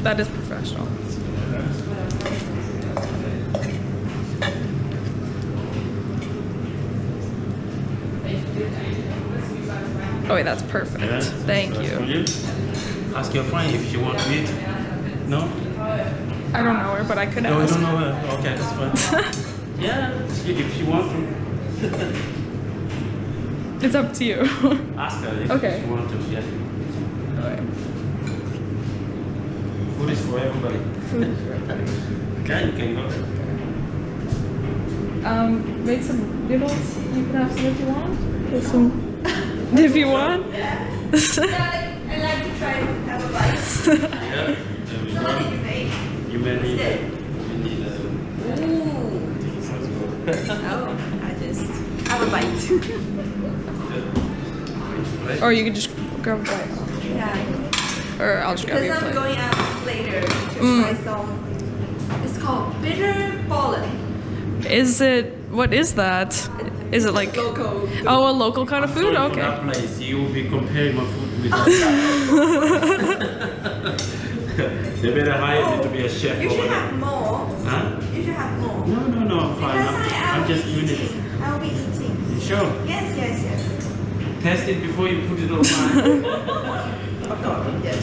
That is professional. Oh wait, that's perfect. Yeah, Thank you. Ask your friend if she wants to eat. No? I don't know her, but I could No, you ask. don't know her. Okay, that's fine. Yeah, if she wants to. It's up to you. Ask her if Okay. she wants to. Yeah. Okay. Food is for everybody. Food is for everybody. Okay, you can go. Make some noodles. You can have some if you want. Get some if you want. Yeah, I like to try to have a bite. Yeah, there we So what did go. you make? You may need What's it? you need Oh, I just have a bite. Or you can just grab a bite. Yeah, Or I'll just grab because your I'm plate. going out later to try some. It's called bitter pollen. Is it? What is that? Is it like? Local. Oh, a local kind of food? For Okay. that place, you will be comparing my food with that. They better hire me to be a chef You over should there. have more. Huh? You should have more. No, I'm fine. Because I'm just doing it. I'll be eating. You sure? Yes. Test it before you put it online. Yes.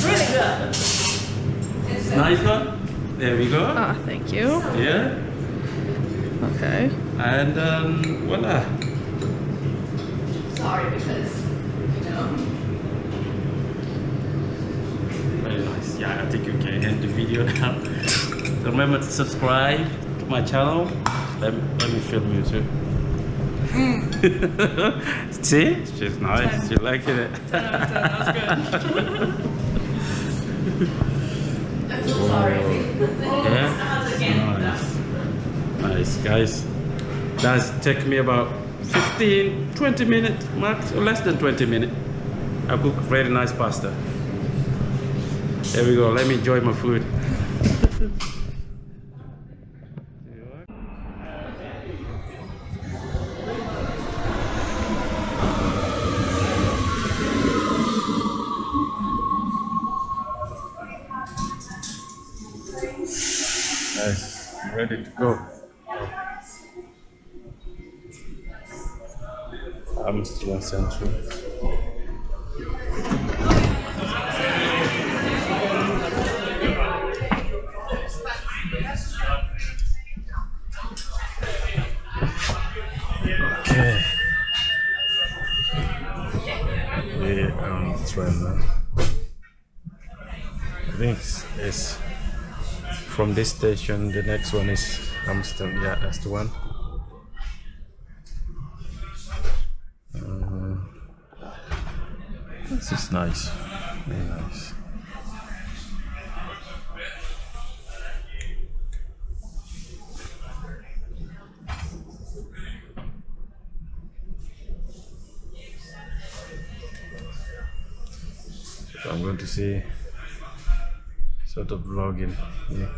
Really good. Nice one. There we go. Ah, thank you. Yeah. Okay. And voila. Sorry, because Very nice. Yeah, I think you can end the video now. Remember to subscribe to my channel. Let me film you too. See? She's nice. She liked it. 10 out of 10. That's good. I'm so sorry. Yeah. Nice, guys. That's take me about 15, 20 minutes max, or less than 20 minutes. I cook very nice pasta. There we go. Let me enjoy my food. Nice. Ready to go. Amsterdam Central. Okay. We are on the train now. I think it's from this station, the next one is Amsterdam. Yeah, that's the one. This is nice, very nice. So I'm going to see sort of vlogging here.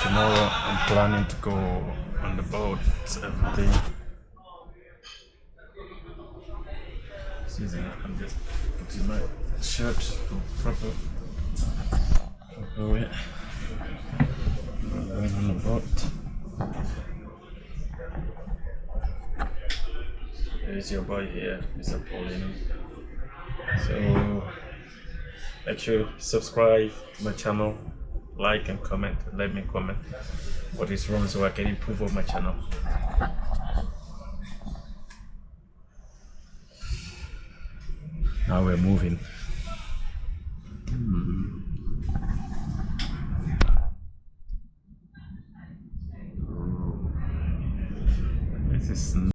Tomorrow I'm planning to go on the boat, 17. Season, I'm just putting my shirt proper way. I'm going on the boat. There's your boy here, Mr. Paulino. So make sure to subscribe to my channel, like and comment, and let me comment what is wrong so I can improve on my channel. Now we're moving.